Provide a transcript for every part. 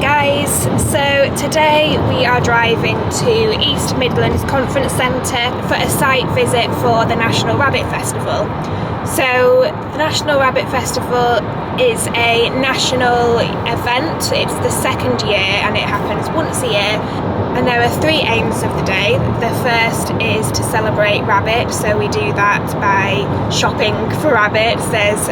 guys, so today we are driving to East Midlands Conference Centre for a site visit for the National Rabbit Festival. So the National Rabbit Festival is a national event. It's the second year and it happens once a year, and there are three aims of the day. The first is to celebrate rabbit, so we do that by shopping for rabbits. There's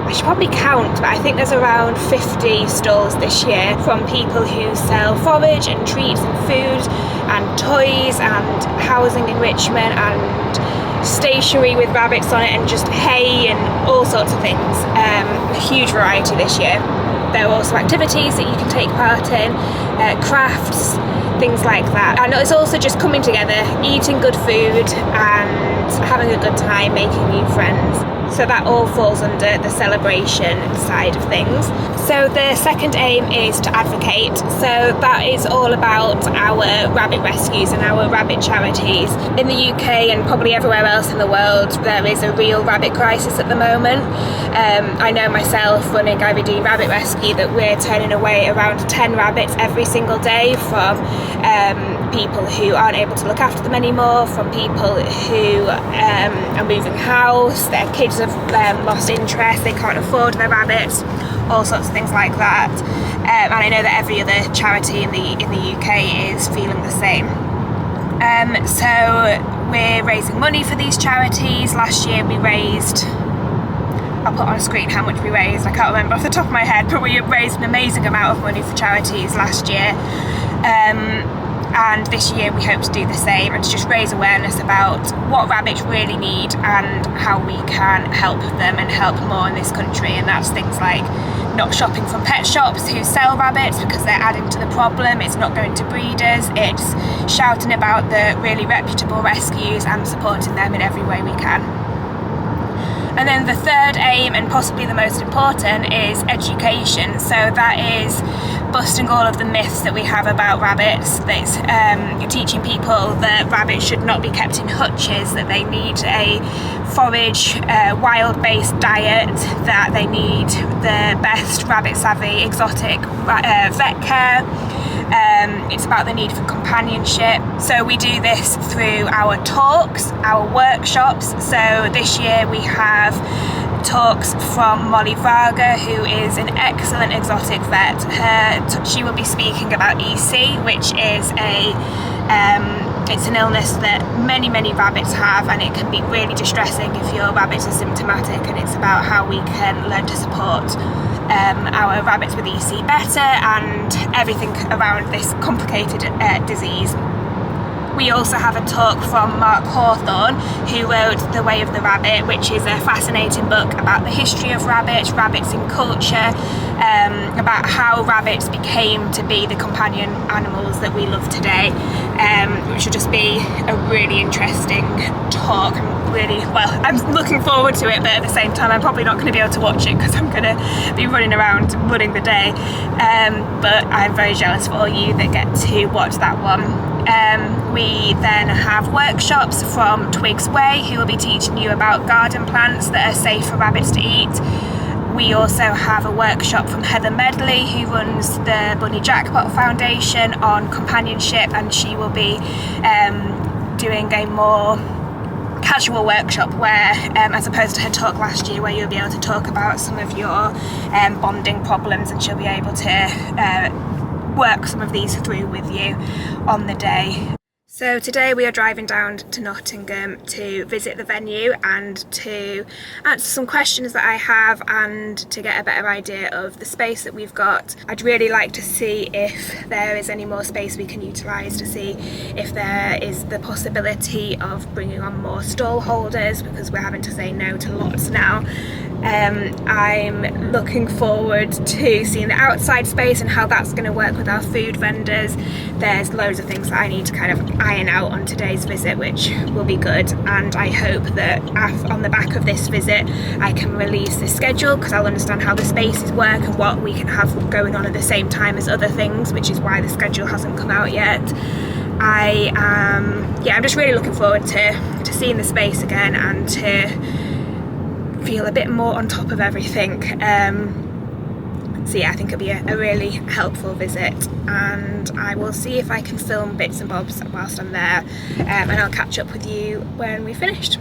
I should probably count, but I think there's around 50 stalls this year from people who sell forage and treats and food and toys and housing enrichment and stationery with rabbits on it and just hay and all sorts of things. A huge variety this year. There are also activities that you can take part in, crafts, things like that. And it's also just coming together, eating good food and having a good time, making new friends. So that all falls under the celebration side of things. So the second aim is to advocate. So that is all about our rabbit rescues and our rabbit charities. In the UK and probably everywhere else in the world, there is a real rabbit crisis at the moment. I know myself, running IVD Rabbit Rescue, that we're turning away around 10 rabbits every single day from people who aren't able to look after them anymore, from people who are moving house, their kids have lost interest, they can't afford their rabbits, all sorts of things like that. And I know that every other charity in the UK is feeling the same. So we're raising money for these charities. Last year we raised, I'll put on a screen how much we raised, I can't remember off the top of my head, but we raised an amazing amount of money for charities last year. And this year we hope to do the same and to just raise awareness about what rabbits really need and how we can help them and help more in this country. And that's things like not shopping from pet shops who sell rabbits because they're adding to the problem. It's not going to breeders. It's shouting about the really reputable rescues and supporting them in every way we can. And then the third aim, and possibly the most important, is education. So that is busting all of the myths that we have about rabbits. That's teaching people that rabbits should not be kept in hutches, that they need a forage, wild-based diet, that they need the best rabbit-savvy exotic vet care. It's about the need for companionship. So we do this through our talks, our workshops. So this year we have talks from Molly Varga, who is an excellent exotic vet. She will be speaking about EC, which is it's an illness that many rabbits have, and it can be really distressing if your rabbits are symptomatic, and it's about how we can learn to support our rabbits with EC better and everything around this complicated disease. We also have a talk from Mark Hawthorne, who wrote The Way of the Rabbit, which is a fascinating book about the history of rabbits in culture, about how rabbits became to be the companion animals that we love today, which will just be a really interesting talk. I'm looking forward to it, but at the same time I'm probably not going to be able to watch it because I'm going to be running around running the day, but I'm very jealous for all you that get to watch that one. We then have workshops from Twigs Way, who will be teaching you about garden plants that are safe for rabbits to eat. We also have a workshop from Heather Medley, who runs the Bunny Jackpot Foundation, on companionship, and she will be doing a more casual workshop where, as opposed to her talk last year where you'll be able to talk about some of your bonding problems, and she'll be able to work some of these through with you on the day. So today we are driving down to Nottingham to visit the venue and to answer some questions that I have and to get a better idea of the space that we've got. I'd really like to see if there is any more space we can utilise, to see if there is the possibility of bringing on more stall holders, because we're having to say no to lots now. I'm looking forward to seeing the outside space and how that's going to work with our food vendors. There's loads of things that I need to kind of iron out on today's visit, which will be good, and I hope that on the back of this visit I can release the schedule, because I'll understand how the spaces work and what we can have going on at the same time as other things, which is why the schedule hasn't come out yet. I'm just really looking forward to seeing the space again and to feel a bit more on top of everything. So yeah, I think it'll be a really helpful visit, and I will see if I can film bits and bobs whilst I'm there, and I'll catch up with you when we've finished.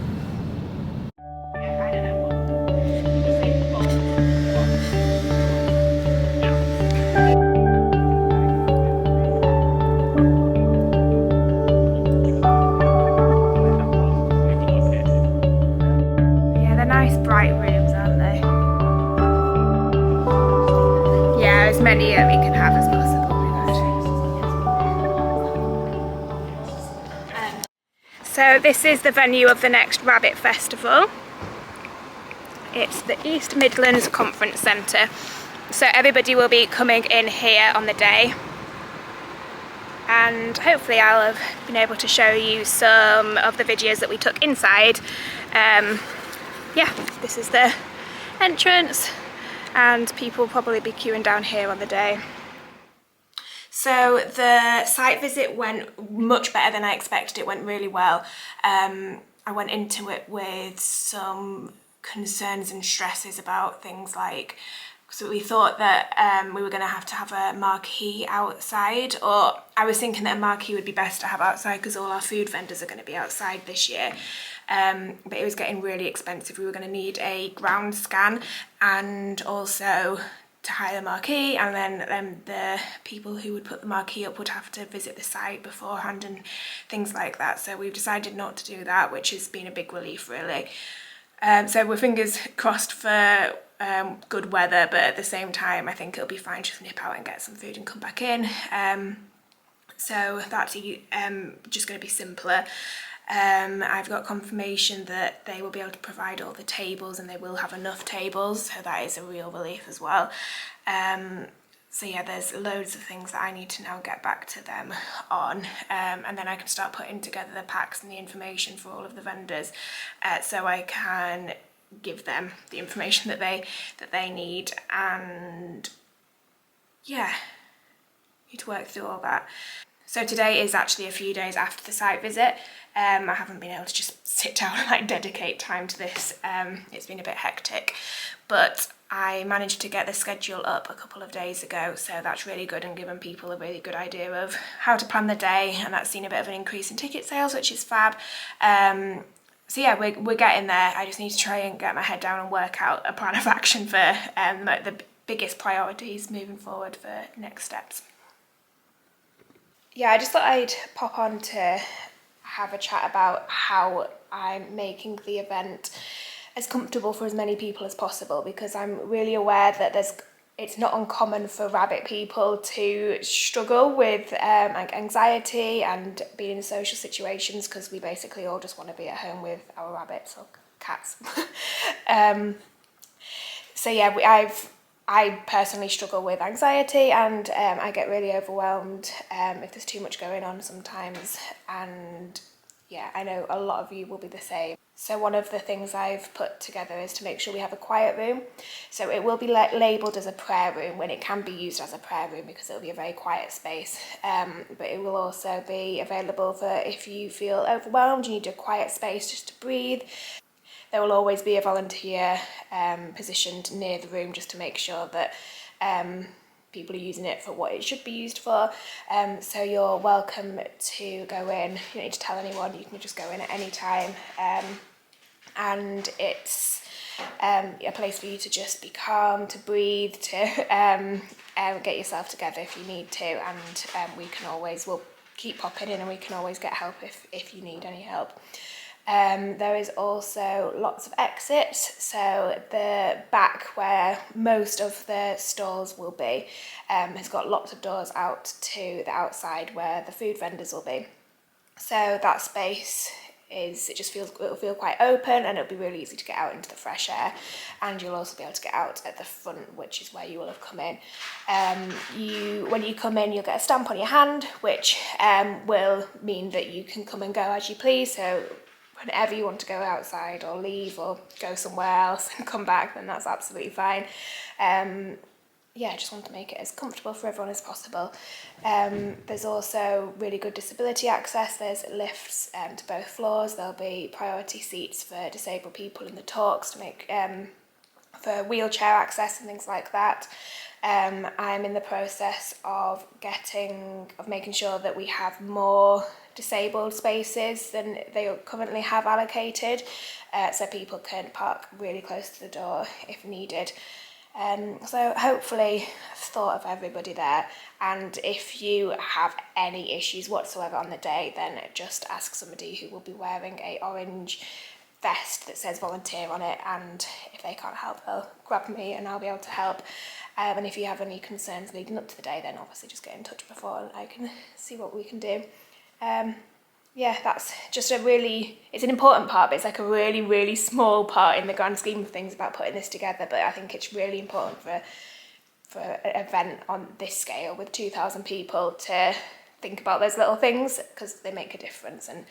Yeah, they're nice bright rooms, aren't they? Yeah, as many we can have as possible. So this is the venue of the next Rabbit Festival. It's the East Midlands Conference Centre. So everybody will be coming in here on the day. And hopefully I'll have been able to show you some of the videos that we took inside. Yeah, this is the entrance, and people will probably be queuing down here on the day. So the site visit went much better than I expected. It went really well. I went into it with some concerns and stresses about things like, so we thought that we were going to have a marquee outside, or I was thinking that a marquee would be best to have outside because all our food vendors are going to be outside this year. But it was getting really expensive. We were going to need a ground scan, and also to hire the marquee, and then the people who would put the marquee up would have to visit the site beforehand and things like that. So we've decided not to do that, which has been a big relief really. So we're fingers crossed for good weather, but at the same time I think it'll be fine just nip out and get some food and come back in. So that's just going to be simpler. I've got confirmation that they will be able to provide all the tables, and they will have enough tables, so that is a real relief as well. So yeah, there's loads of things that I need to now get back to them on, and then I can start putting together the packs and the information for all of the vendors, so I can give them the information that they need. And yeah, need to work through all that. So today is actually a few days after the site visit. I haven't been able to just sit down and like dedicate time to this. It's been a bit hectic, but I managed to get the schedule up a couple of days ago, so that's really good and given people a really good idea of how to plan the day, and that's seen a bit of an increase in ticket sales, which is fab. So yeah, we're getting there. I just need to try and get my head down and work out a plan of action for the biggest priorities moving forward for next steps. Yeah, I just thought I'd pop on to have a chat about how I'm making the event as comfortable for as many people as possible, because I'm really aware that it's not uncommon for rabbit people to struggle with anxiety and being in social situations, because we basically all just want to be at home with our rabbits or cats. So yeah, I personally struggle with anxiety, and I get really overwhelmed if there's too much going on sometimes, and yeah, I know a lot of you will be the same. So one of the things I've put together is to make sure we have a quiet room. So it will be labelled as a prayer room when it can be used as a prayer room, because it'll be a very quiet space, but it will also be available for if you feel overwhelmed, you need a quiet space just to breathe. There will always be a volunteer positioned near the room just to make sure that people are using it for what it should be used for. So you're welcome to go in. You don't need to tell anyone, you can just go in at any time. And it's a place for you to just be calm, to breathe, to get yourself together if you need to. And we'll keep popping in, and we can always get help if you need any help. There is also lots of exits, so the back where most of the stalls will be has got lots of doors out to the outside where the food vendors will be. So that space it'll feel quite open, and it'll be really easy to get out into the fresh air, and you'll also be able to get out at the front, which is where you will have come in. When you come in, you'll get a stamp on your hand, which will mean that you can come and go as you please. So whenever you want to go outside or leave or go somewhere else and come back, then that's absolutely fine. I just want to make it as comfortable for everyone as possible. There's also really good disability access. There's lifts to both floors. There'll be priority seats for disabled people in the talks to make for wheelchair access and things like that. I'm in the process of making sure that we have more disabled spaces than they currently have allocated, so people can park really close to the door if needed. So hopefully I've thought of everybody there, and if you have any issues whatsoever on the day, then just ask somebody who will be wearing a orange vest that says volunteer on it, and if they can't help, they'll grab me and I'll be able to help. And if you have any concerns leading up to the day, then obviously just get in touch before and I can see what we can do. Yeah, that's just it's an important part, but it's like a really, really small part in the grand scheme of things about putting this together. But I think it's really important for an event on this scale with 2,000 people to think about those little things, because they make a difference. And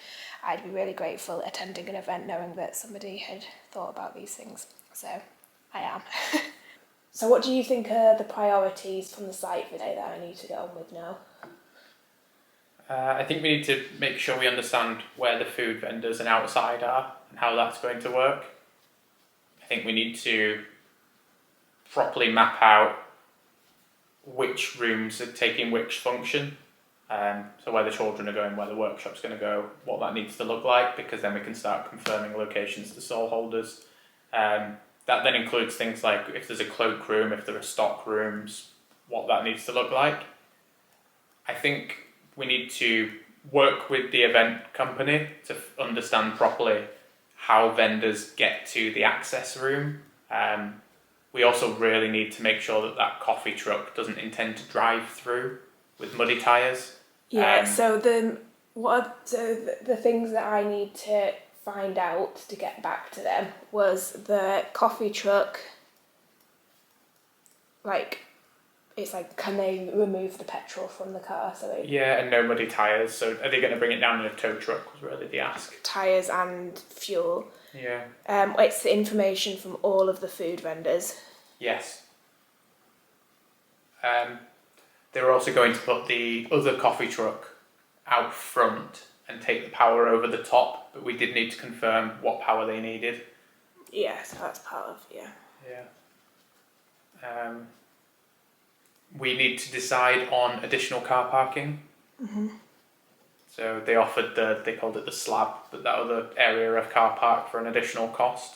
I'd be really grateful attending an event knowing that somebody had thought about these things. So I am. So what do you think are the priorities from the site for today that I need to get on with now? I think we need to make sure we understand where the food vendors and outside are and how that's going to work. I think we need to properly map out which rooms are taking which function. So where the children are going, where the workshop's going to go, what that needs to look like, because then we can start confirming locations to stall holders. That then includes things like if there's a cloak room, if there are stock rooms, what that needs to look like. I think we need to work with the event company to understand properly how vendors get to the access room. We also really need to make sure that coffee truck doesn't intend to drive through with muddy tyres. Yeah, so the things that I need to find out to get back to them was the coffee truck, can they remove the petrol from the car? Yeah, and no muddy tyres. So are they going to bring it down in a tow truck was really the ask. Tyres and fuel. Yeah. It's the information from all of the food vendors. Yes. They were also going to put the other coffee truck out front and take the power over the top, but we did need to confirm what power they needed. Yeah, so that's part of, yeah. Yeah. We need to decide on additional car parking. Mm-hmm. So they offered they called it the slab, but that other area of car park for an additional cost.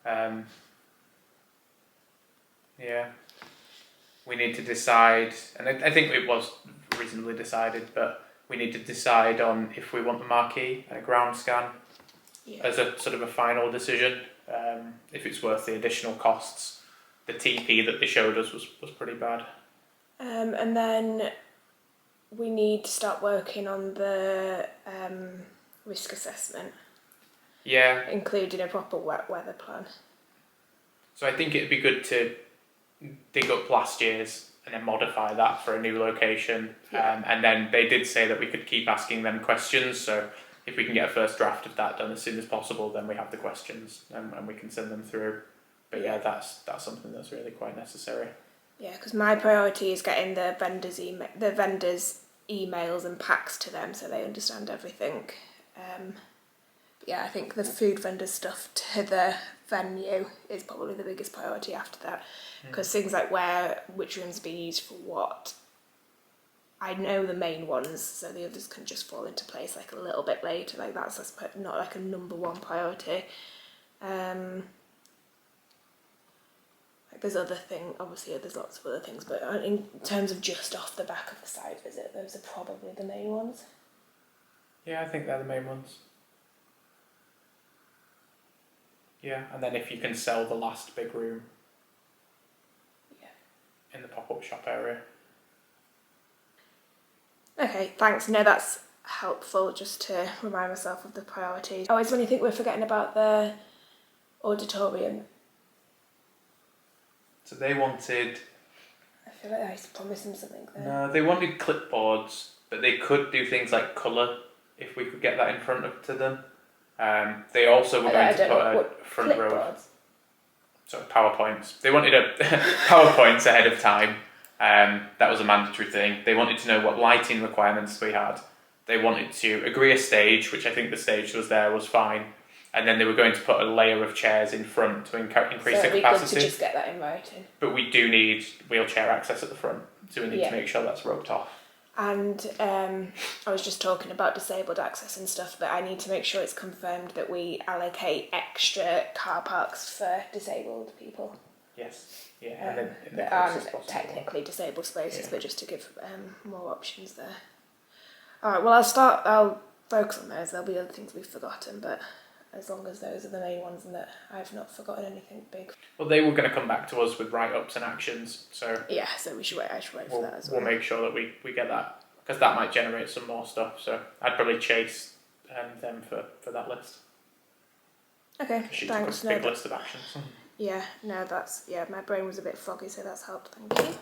Yeah. We need to decide, and I think it was reasonably decided, but we need to decide on if we want the marquee and a ground scan as a sort of a final decision, if it's worth the additional costs. The TP that they showed us was pretty bad. And then we need to start working on the risk assessment. Yeah. Including a proper wet weather plan. So I think it'd be good to dig up last year's and then modify that for a new location. Yeah. And then they did say that we could keep asking them questions. So if we can get a first draft of that done as soon as possible, then we have the questions and we can send them through. But yeah, that's something that's really quite necessary. Yeah, because my priority is getting the vendors' emails and packs to them so they understand everything. Yeah, I think the food vendor stuff to the venue is probably the biggest priority after that, because things like which rooms are being used for what, I know the main ones, so the others can just fall into place like a little bit later. Like that's not like a number one priority. There's obviously there's lots of other things, but in terms of just off the back of the site visit, those are probably the main ones. Yeah, I think they're the main ones. Yeah, and then if you can sell the last big room in the pop-up shop area. Okay, thanks. No, that's helpful just to remind myself of the priorities. Oh, it's when you think we're forgetting about the auditorium. So they wanted... I feel like I promised them something there. No, they wanted clipboards, but they could do things like colour if we could get that in front to them. They also were going to put a front row of... Sorry, PowerPoints. They wanted PowerPoints ahead of time. That was a mandatory thing. They wanted to know what lighting requirements we had. They wanted to agree a stage, which I think the stage was fine. And then they were going to put a layer of chairs in front to increase So the it'd be capacity. good to just get that in writing. But we do need wheelchair access at the front, so we need to make sure that's roped off. And I was just talking about disabled access and stuff, but I need to make sure it's confirmed that we allocate extra car parks for disabled people. Yes. Yeah. And then that aren't technically disabled spaces, but just to give more options there. All right. Well, I'll focus on those. There'll be other things we've forgotten, but as long as those are the main ones and that I've not forgotten anything big. Well, they were going to come back to us with write-ups and actions, so... Yeah, so I should wait for that as well. We'll make sure that we get that, because that might generate some more stuff, so I'd probably chase them for that list. Okay, thanks. Big list of actions. Yeah, no, my brain was a bit foggy, so that's helped, thank you.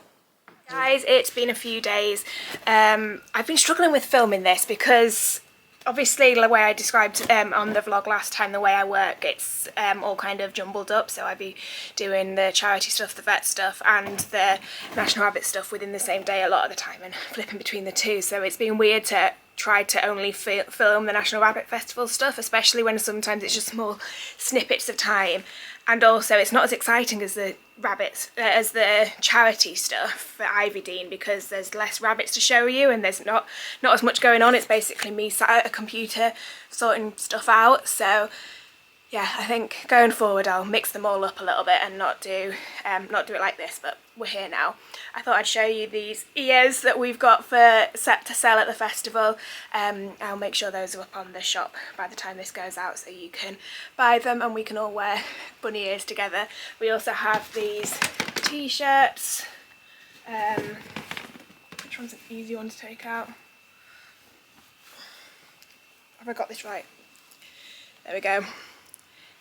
Guys, it's been a few days. I've been struggling with filming this because... Obviously, the way I described on the vlog last time, the way I work, it's all kind of jumbled up. So I'd be doing the charity stuff, the vet stuff, and the National Rabbit stuff within the same day a lot of the time, and flipping between the two. So it's been weird to try to only film the National Rabbit Festival stuff, especially when sometimes it's just small snippets of time. And also, it's not as exciting as the rabbits, as the charity stuff for Ivy Dene, because there's less rabbits to show you and there's not as much going on. It's basically me sat at a computer sorting stuff out. So yeah, I think going forward I'll mix them all up a little bit and not do it like this, but we're here now. I thought I'd show you these ears that we've got set to sell at the festival. I'll make sure those are up on the shop by the time this goes out so you can buy them and we can all wear bunny ears together. We also have these t-shirts. Which one's an easy one to take out? Have I got this right? There we go.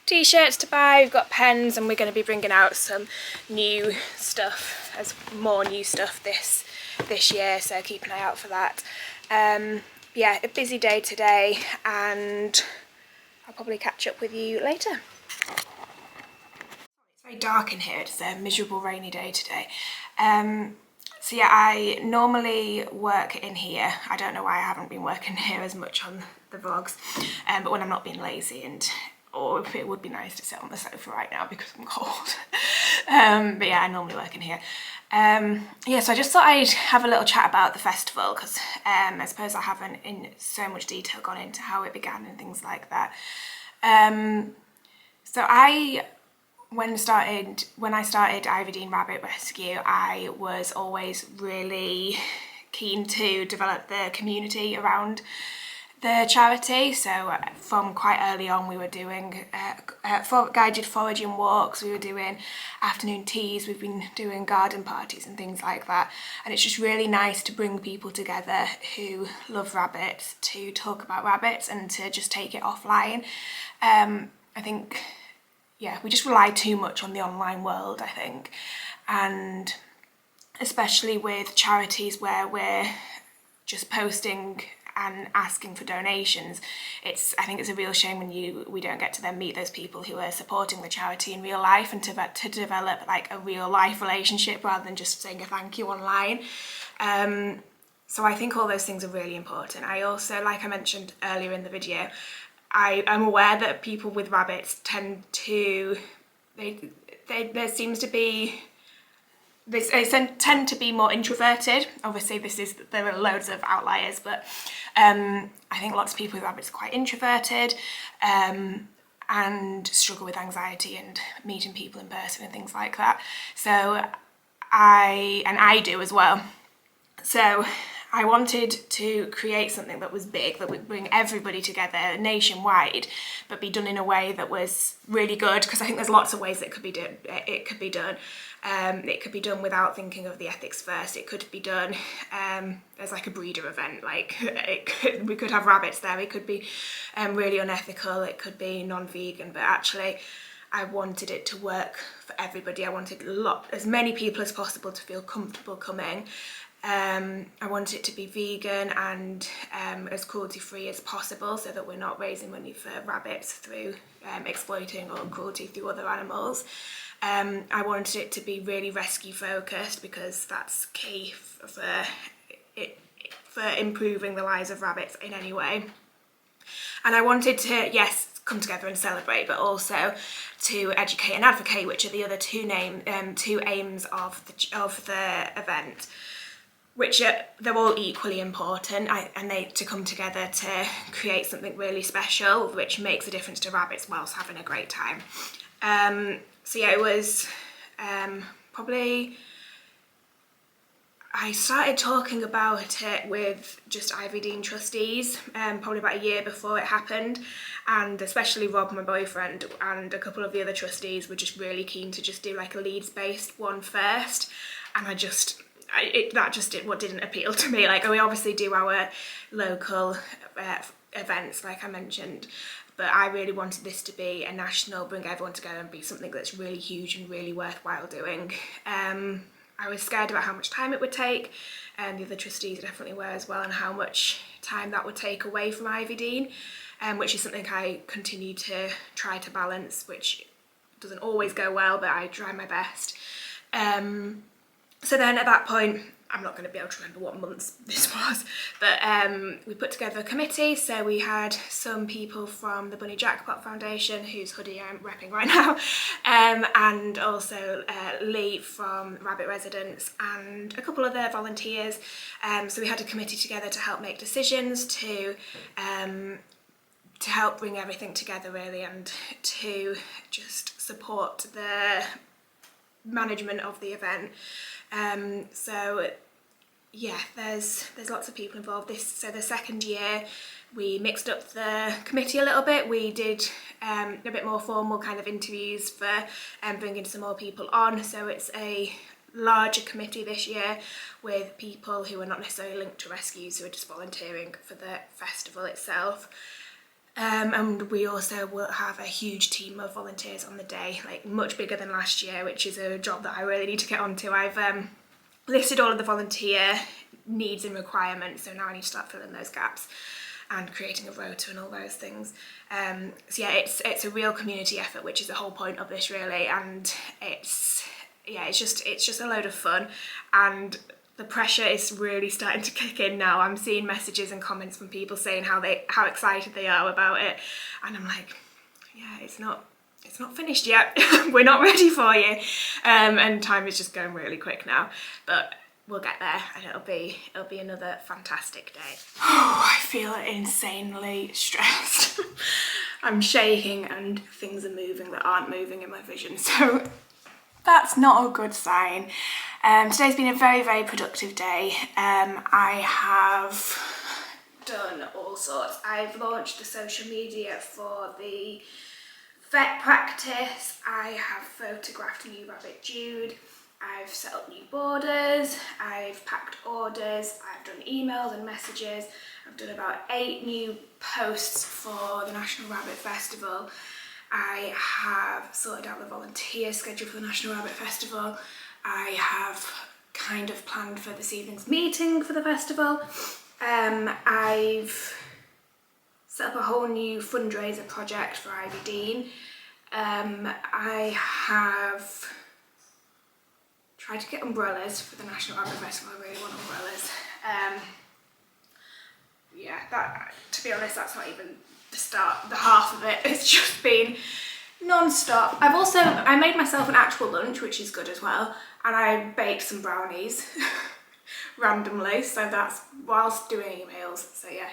T-shirts to buy, we've got pens, and we're going to be bringing out some new stuff, more new stuff this year, so keep an eye out for that. Yeah, a busy day today, and I'll probably catch up with you later. It's very dark in here, it's a miserable rainy day today. So yeah, I normally work in here. I don't know why I haven't been working here as much on the vlogs, but when I'm not being lazy or it would be nice to sit on the sofa right now because I'm cold. But yeah, I normally work in here. Yeah, so I just thought I'd have a little chat about the festival because I suppose I haven't in so much detail gone into how it began and things like that. So when I started Ivy Dene Rabbit Rescue, I was always really keen to develop the community around the charity. So from quite early on we were doing guided foraging walks, we were doing afternoon teas, we've been doing garden parties and things like that, and it's just really nice to bring people together who love rabbits to talk about rabbits and to just take it offline. I think, yeah, we just rely too much on the online world, I think, and especially with charities where we're just posting and asking for donations, I think it's a real shame when we don't get to then meet those people who are supporting the charity in real life and to develop like a real life relationship rather than just saying a thank you online. So I think all those things are really important. I also, like I mentioned earlier in the video, I'm aware that people with rabbits tend to, there seems to be, they tend to be more introverted. Obviously there are loads of outliers, but I think lots of people with rabbits are quite introverted and struggle with anxiety and meeting people in person and things like that. So I do as well. So I wanted to create something that was big, that would bring everybody together nationwide, but be done in a way that was really good, because I think there's lots of ways that it could be done. It could be done without thinking of the ethics first. It could be done as like a breeder event. Like we could have rabbits there. It could be really unethical. It could be non-vegan, but actually I wanted it to work for everybody. I wanted as many people as possible to feel comfortable coming. I want it to be vegan and as cruelty-free as possible, so that we're not raising money for rabbits through exploiting or cruelty through other animals. I wanted it to be really rescue focused, because that's key for improving the lives of rabbits in any way. And I wanted to, yes, come together and celebrate, but also to educate and advocate, which are the other two aims of the event, which they're all equally important, and they to come together to create something really special, which makes a difference to rabbits whilst having a great time. So yeah, it was probably, I started talking about it with just Ivy Dene trustees probably about a year before it happened, and especially Rob, my boyfriend, and a couple of the other trustees were just really keen to just do like a Leeds-based one first, and what didn't appeal to me. Like, we obviously do our local events, like I mentioned, but I really wanted this to be a national, bring everyone together and be something that's really huge and really worthwhile doing. I was scared about how much time it would take, and the other trustees definitely were as well, and how much time that would take away from Ivy Dene, which is something I continue to try to balance, which doesn't always go well, but I try my best. So then at that point, I'm not going to be able to remember what months this was, but we put together a committee. So we had some people from the Bunny Jackpot Foundation, whose hoodie I'm repping right now, and also Lee from Rabbit Residents, and a couple of their volunteers. So we had a committee together to help make decisions, to help bring everything together really, and to just support the management of the event. So yeah, there's lots of people involved. So the second year we mixed up the committee a little bit. We did a bit more formal kind of interviews for bringing some more people on. So it's a larger committee this year with people who are not necessarily linked to rescues, who are just volunteering for the festival itself. And we also will have a huge team of volunteers on the day, like much bigger than last year, which is a job that I really need to get onto. I've listed all of the volunteer needs and requirements, so now I need to start filling those gaps and creating a rota and all those things. So yeah, it's a real community effort, which is the whole point of this really, and it's just a load of fun, and the pressure is really starting to kick in now. I'm seeing messages and comments from people saying how excited they are about it, and I'm like, yeah, it's not finished yet. We're not ready for you, and time is just going really quick now, but we'll get there, and it'll be another fantastic day. Oh, I feel insanely stressed. I'm shaking and things are moving that aren't moving in my vision, so that's not a good sign. Today's been a very, very productive day. I have done all sorts. I've launched the social media for the vet practice. I have photographed a new rabbit Jude. I've set up new borders. I've packed orders. I've done emails and messages. I've done about 8 new posts for the National Rabbit Festival. I have sorted out the volunteer schedule for the National Rabbit Festival. I have kind of planned for this evening's meeting for the festival. I've set up a whole new fundraiser project for Ivy Dene. I have tried to get umbrellas for the National Rabbit Festival. I really want umbrellas. Yeah, that, to be honest, that's not even the half of it. It's just been non-stop. I made myself an actual lunch, which is good as well, and I baked some brownies randomly, so that's whilst doing emails. So yeah,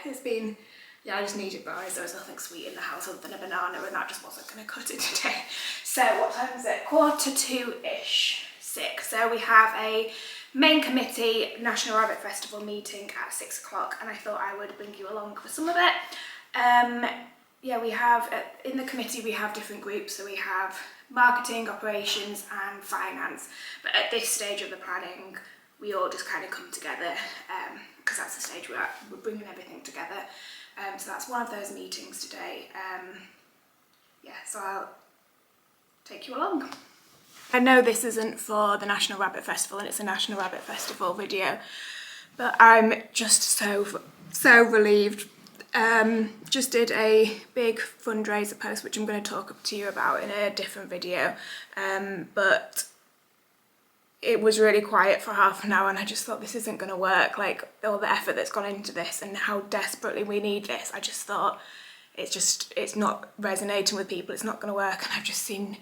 I just needed brownies. There was nothing sweet in the house other than a banana, and that just wasn't going to cut it today. So what time is it? 1:45-ish, 6. So we have a main committee National Rabbit Festival meeting at 6 o'clock, and I thought I would bring you along for some of it. Yeah, we have, in the committee we have different groups, so we have marketing, operations and finance, but at this stage of the planning we all just kind of come together, because that's the stage we're at. We're bringing everything together, so that's one of those meetings today. Yeah, so I'll take you along. I know this isn't for the National Rabbit Festival and it's a National Rabbit Festival video, but I'm just so relieved. Just did a big fundraiser post, which I'm going to talk to you about in a different video, but it was really quiet for half an hour and I just thought, this isn't going to work. Like, all the effort that's gone into this and how desperately we need this, I just thought it's not resonating with people, it's not going to work. And I've just seen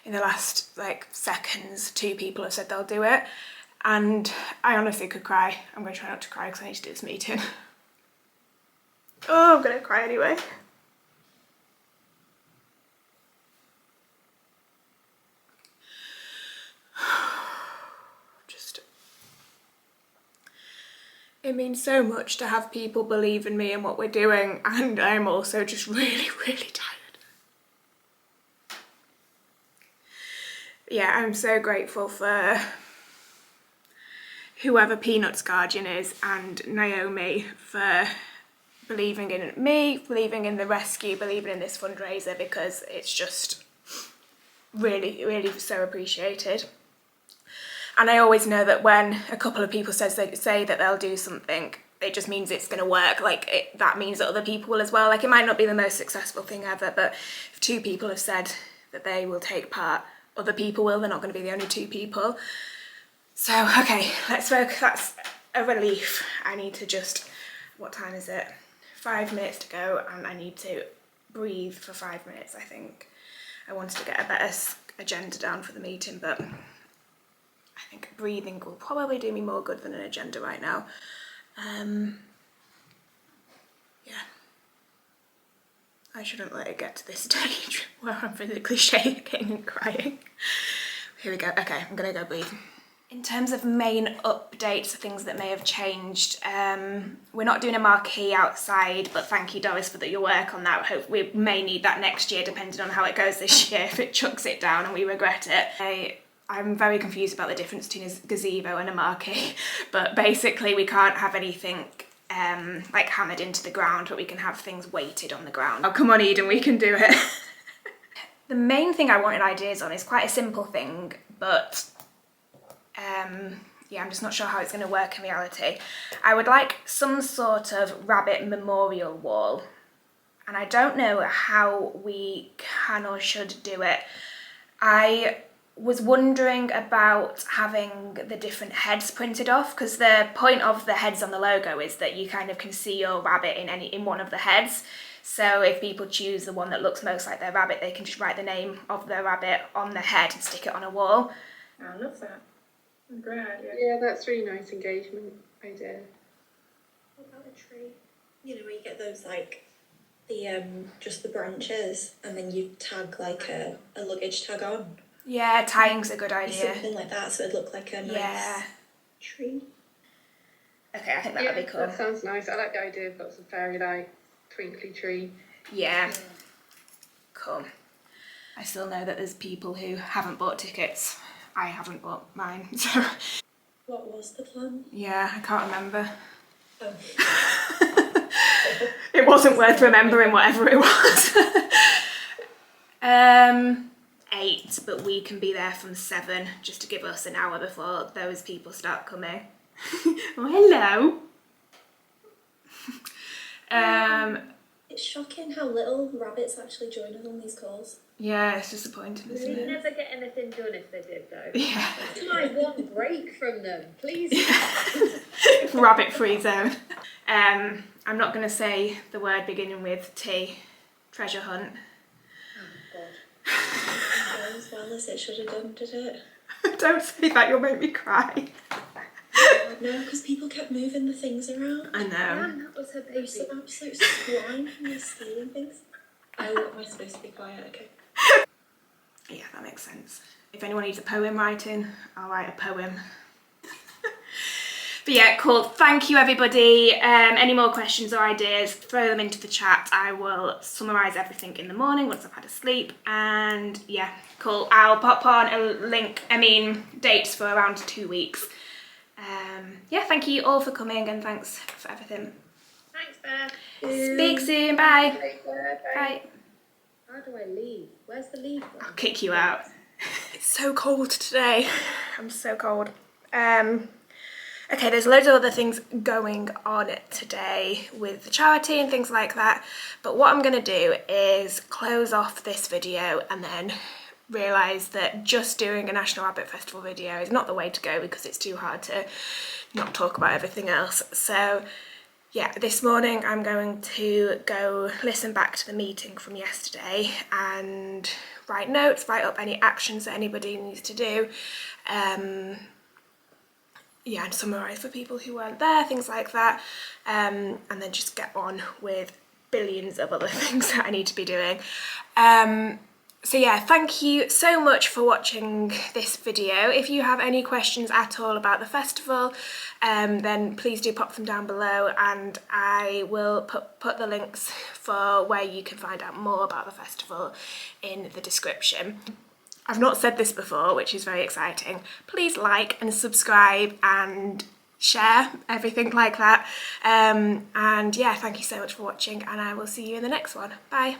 in the last like seconds 2 people have said they'll do it, and I honestly could cry. I'm going to try not to cry because I need to do this meeting. Oh, I'm going to cry anyway. It means so much to have people believe in me and what we're doing, and I'm also just really, really tired. Yeah, I'm so grateful for whoever Peanut's guardian is and Naomi for believing in me, believing in the rescue, believing in this fundraiser, because it's just really, really so appreciated. And I always know that when a couple of people say that they'll do something, it just means it's going to work. Like, that means that other people will as well. Like, it might not be the most successful thing ever, but if 2 people have said that they will take part, other people will. They're not going to be the only 2 people. So, okay, let's focus. That's a relief. I need to just, what time is it? 5 minutes to go, and I need to breathe for 5 minutes, I think. I wanted to get a better agenda down for the meeting, but I think breathing will probably do me more good than an agenda right now. Yeah. I shouldn't let it get to this stage where I'm physically shaking and crying. Here we go. Okay, I'm gonna go breathe. In terms of main updates, things that may have changed, we're not doing a marquee outside, but thank you, Doris, for your work on that. Hope we may need that next year, depending on how it goes this year, if it chucks it down and we regret it. I'm very confused about the difference between a gazebo and a marquee, but basically we can't have anything like hammered into the ground, but we can have things weighted on the ground. Oh, come on, Eden, we can do it. The main thing I wanted ideas on is quite a simple thing, but yeah, I'm just not sure how it's going to work in reality. I would like some sort of rabbit memorial wall, and I don't know how we can or should do it. I was wondering about having the different heads printed off, because the point of the heads on the logo is that you kind of can see your rabbit in one of the heads. So if people choose the one that looks most like their rabbit, they can just write the name of their rabbit on the head and stick it on a wall. I love that. Great idea. Yeah, that's really nice engagement idea. What about a tree? You know, where you get those like the just the branches, and then you tag like a luggage tag on. Yeah, tying's a good idea. Something like that, so it'd look like a nice tree. Okay, I think that'd be cool. That sounds nice. I like the idea of lots of fairy light, twinkly tree. Yeah. Cool. I still know that there's people who haven't bought tickets. I haven't bought mine, so. What was the plan? Yeah, I can't remember. Oh. It wasn't worth remembering, whatever it was. 8, but we can be there from 7, just to give us an hour before those people start coming. Oh, hello. It's shocking how little rabbits actually join us on these calls. Yeah, it's disappointing, isn't We'd it? never get anything done if they did, though. Yeah. That's my one break from them, please. Rabbit-free zone. I'm not going to say the word beginning with T. Treasure hunt. Oh, God. Not as well as it should have done, did it? Don't say that, you'll make me cry. No, because people kept moving the things around. I know. Man, that was her There baby. was some absolute swine from me stealing things. Oh, am I supposed to be quiet? Okay. Yeah, that makes sense. If anyone needs a poem writing, I'll write a poem. But yeah, cool. Thank you, everybody. Any more questions or ideas, throw them into the chat. I will summarise everything in the morning once I've had a sleep. And yeah, cool. I'll pop on dates for around 2 weeks. Yeah, thank you all for coming, and thanks for everything. Thanks, Beth. Speak soon. Bye. Bye. How do I leave? Where's the leave button? I'll kick you out. It's so cold today. I'm so cold. Okay, there's loads of other things going on today with the charity and things like that, but what I'm going to do is close off this video and then realise that just doing a National Rabbit Festival video is not the way to go, because it's too hard to not talk about everything else. So yeah, this morning I'm going to go listen back to the meeting from yesterday and write notes, write up any actions that anybody needs to do. Yeah, and summarise for people who weren't there, things like that. And then just get on with billions of other things that I need to be doing. So yeah, thank you so much for watching this video. If you have any questions at all about the festival, then please do pop them down below, and I will put the links for where you can find out more about the festival in the description. I've not said this before, which is very exciting. Please like and subscribe and share, everything like that. And yeah, thank you so much for watching, and I will see you in the next one. Bye.